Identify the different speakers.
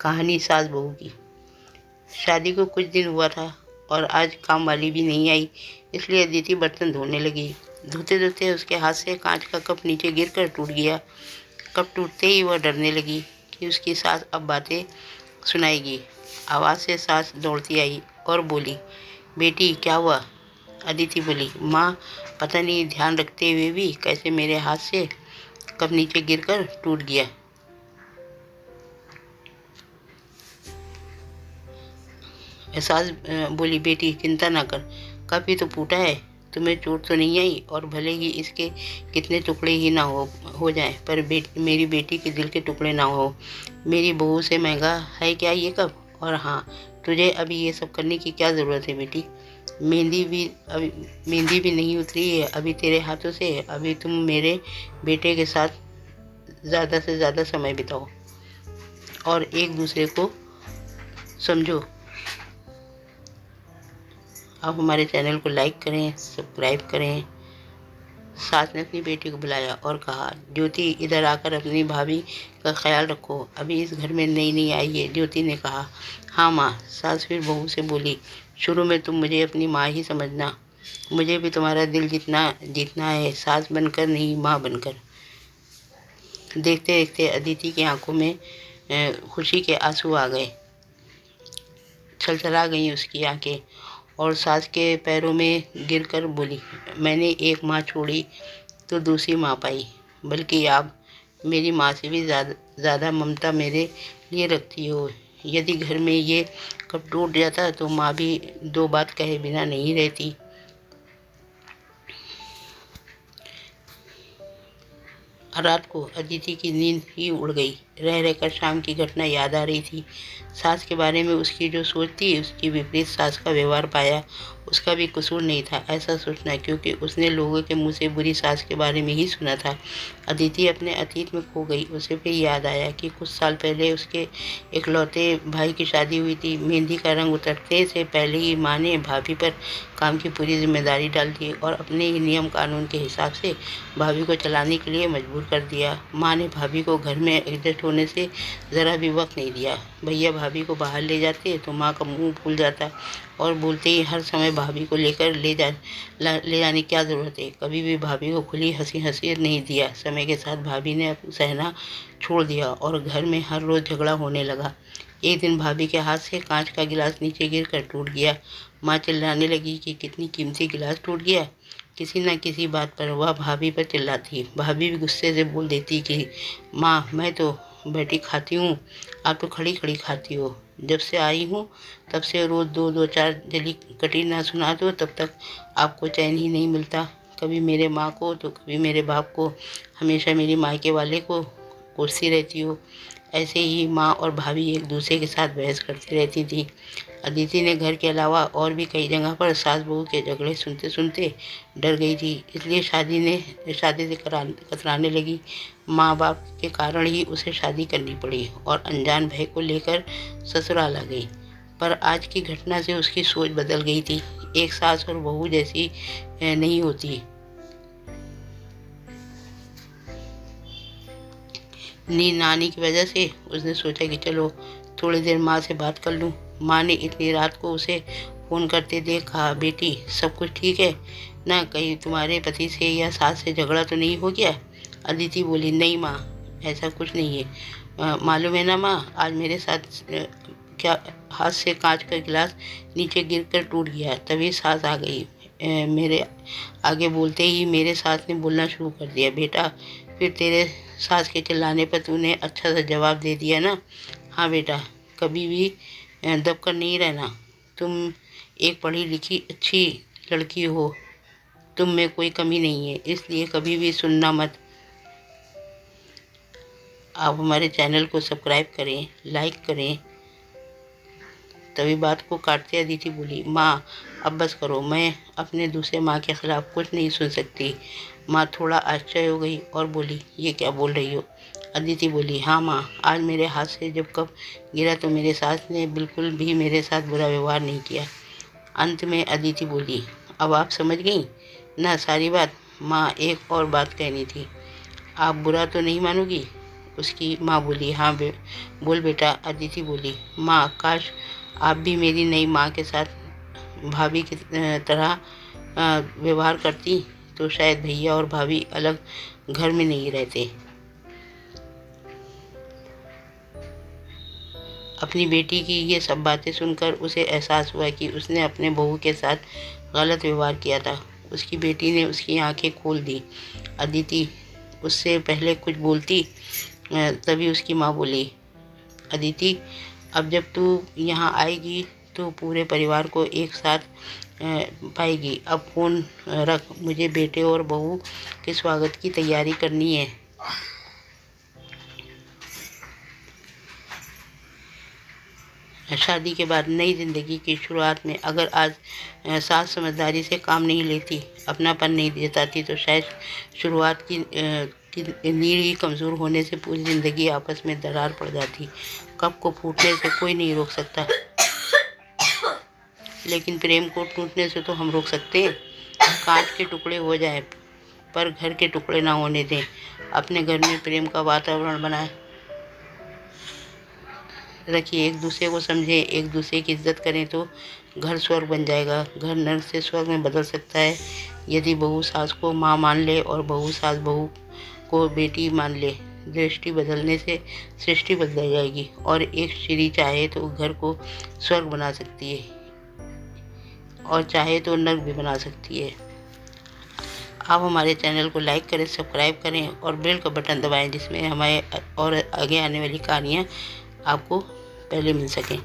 Speaker 1: कहानी सास बहू की। शादी को कुछ दिन हुआ था और आज काम वाली भी नहीं आई, इसलिए अदिति बर्तन धोने लगी। धोते धोते उसके हाथ से कांच का कप नीचे गिरकर टूट गया। कप टूटते ही वह डरने लगी कि उसकी सास अब बातें सुनाएगी। आवाज़ से सास दौड़ती आई और बोली, बेटी क्या हुआ? अदिति बोली, माँ पता नहीं ध्यान रखते हुए भी कैसे मेरे हाथ से कप नीचे गिरकर टूट गया। सास बोली, बेटी चिंता ना कर, कप ही तो फूटा है, तुम्हें चोट तो नहीं आई और भले ही इसके कितने टुकड़े ही ना हो जाएं, पर मेरी बेटी के दिल के टुकड़े ना हो। मेरी बहू से महंगा है क्या ये कप? और हाँ, तुझे अभी ये सब करने की क्या ज़रूरत है बेटी? मेहंदी भी नहीं उतरी है अभी तेरे हाथों से। अभी तुम मेरे बेटे के साथ ज़्यादा से ज़्यादा समय बिताओ और एक दूसरे को समझो। आप हमारे चैनल को लाइक करें, सब्सक्राइब करें। सास ने अपनी बेटी को बुलाया और कहा, ज्योति इधर आकर अपनी भाभी का ख्याल रखो, अभी इस घर में नई नई आई है। ज्योति ने कहा, हाँ माँ। सास फिर बहू से बोली, शुरू में तुम मुझे अपनी माँ ही समझना, मुझे भी तुम्हारा दिल जीतना है, सास बनकर नहीं माँ बनकर। देखते देखते अदिति की आंखों में खुशी के आंसू आ गए, छलछला गई उसकी आंखें और सास के पैरों में गिरकर बोली, मैंने एक माँ छोड़ी तो दूसरी माँ पाई, बल्कि आप मेरी माँ से भी ज़्यादा ममता मेरे लिए रखती हो। यदि घर में ये कब टूट जाता तो माँ भी दो बात कहे बिना नहीं रहती। रात को अदिति की नींद ही उड़ गई। रह रहकर शाम की घटना याद आ रही थी। सास के बारे में उसकी जो सोच थी, उसकी विपरीत सास का व्यवहार पाया। उसका भी कसूर नहीं था ऐसा सोचना, क्योंकि उसने लोगों के मुंह से बुरी सास के बारे में ही सुना था। अदिति अपने अतीत में खो गई। उसे फिर याद आया कि कुछ साल पहले उसके इकलौते भाई की शादी हुई थी। मेहंदी का रंग उतरने से पहले ही माँ ने भाभी पर काम की पूरी जिम्मेदारी डाल दी और अपने ही नियम कानून के हिसाब से भाभी को चलाने के लिए मजबूर कर दिया। माँ ने भाभी को घर में एडजस्ट होने से ज़रा भी वक्त नहीं दिया। भैया भाभी को बाहर ले जाते तो माँ का मुंह फूल जाता और बोलते ही, हर समय भाभी को लेकर ले जाने की क्या ज़रूरत है। कभी भी भाभी को खुली हंसी नहीं दिया। समय के साथ भाभी ने सहना छोड़ दिया और घर में हर रोज़ झगड़ा होने लगा। एक दिन भाभी के हाथ से कांच का गिलास नीचे गिरकर टूट गया। माँ चिल्लाने लगी कि कितनी कीमती गिलास टूट गया। किसी न किसी बात पर वह भाभी पर चिल्लाती। भाभी भी गुस्से से बोल देती कि माँ मैं तो बैठी खाती हूँ, आप तो खड़ी खड़ी खाती हो। जब से आई हूँ तब से रोज़ दो दो चार जली कटी ना सुना दो तब तक आपको चैन ही नहीं मिलता। कभी मेरे माँ को तो कभी मेरे बाप को, हमेशा मेरी मायके वाले को कोसती रहती हो। ऐसे ही माँ और भाभी एक दूसरे के साथ बहस करती रहती थी। अदिति ने घर के अलावा और भी कई जगह पर सास बहू के झगड़े सुनते सुनते डर गई थी, इसलिए शादी से कतराने लगी। माँ बाप के कारण ही उसे शादी करनी पड़ी और अनजान भय को लेकर ससुराल आ गई। पर आज की घटना से उसकी सोच बदल गई थी। एक सास और बहू जैसी नहीं होती। नींद ना आने की वजह से उसने सोचा कि चलो थोड़ी देर माँ से बात कर लूँ। माँ ने इतनी रात को उसे फ़ोन करते देख कहा, बेटी सब कुछ ठीक है ना? कहीं तुम्हारे पति से या सास से झगड़ा तो नहीं हो गया? अदिति बोली, नहीं माँ, ऐसा कुछ नहीं है। मालूम है ना माँ, आज मेरे साथ क्या हाथ से कांच का गिलास नीचे गिरकर टूट गया। तभी सास आ गई। मेरे आगे बोलते ही मेरे सास ने बोलना शुरू कर दिया, बेटा फिर तेरे सास के चिल्लाने पर तूने अच्छा सा जवाब दे दिया ना? हाँ बेटा, कभी भी दब कर नहीं रहना। तुम एक पढ़ी लिखी अच्छी लड़की हो, तुम में कोई कमी नहीं है, इसलिए कभी भी सुनना मत। आप हमारे चैनल को सब्सक्राइब करें, लाइक करें। तभी बात को काटते अदिति बोली, माँ अब बस करो, मैं अपने दूसरे माँ के खिलाफ कुछ नहीं सुन सकती। माँ थोड़ा आश्चर्य हो गई और बोली, ये क्या बोल रही हो? अदिति बोली, हाँ माँ, आज मेरे हाथ से जब कप गिरा तो मेरे सास ने बिल्कुल भी मेरे साथ बुरा व्यवहार नहीं किया। अंत में अदिति बोली, अब आप समझ गई ना सारी बात? माँ एक और बात कहनी थी, आप बुरा तो नहीं मानोगी? उसकी माँ बोली। हाँ बोल बेटा, अदिति बोली। माँ, काश आप भी मेरी नई माँ के साथ भाभी की तरह व्यवहार करती तो शायद भैया और भाभी अलग घर में नहीं रहते। अपनी बेटी की ये सब बातें सुनकर उसे एहसास हुआ कि उसने अपने बहू के साथ गलत व्यवहार किया था। उसकी बेटी ने उसकी आंखें खोल दी। अदिति उससे पहले कुछ बोलती, तभी उसकी माँ बोली, अदिति, अब जब तू यहाँ आएगी तो पूरे परिवार को एक साथ पाएगी। अब फ़ोन रख, मुझे बेटे और बहू के स्वागत की तैयारी करनी है। शादी के बाद नई ज़िंदगी की शुरुआत में अगर आज सास समझदारी से काम नहीं लेती, अपनापन नहीं जताती तो शायद शुरुआत की नींव ही कमज़ोर होने से पूरी ज़िंदगी आपस में दरार पड़ जाती। कप को फूटने से कोई नहीं रोक सकता, लेकिन प्रेम को टूटने से तो हम रोक सकते हैं। कांच के टुकड़े हो जाएं, पर घर के टुकड़े ना होने दें। अपने घर में प्रेम का वातावरण बनाएं रखिए, एक दूसरे को समझें, एक दूसरे की इज्जत करें तो घर स्वर्ग बन जाएगा। घर नर्क से स्वर्ग में बदल सकता है यदि बहू सास को माँ मान ले और बहू सास बहू को बेटी मान ले। दृष्टि बदलने से सृष्टि बदल जाएगी और एक स्त्री चाहे तो घर को स्वर्ग बना सकती है और चाहे तो नर्क भी बना सकती है। आप हमारे चैनल को लाइक करें, सब्सक्राइब करें और बेल का बटन दबाएं, जिसमें हमारे और आगे आने वाली कहानियाँ आपको पहले मिल सकें।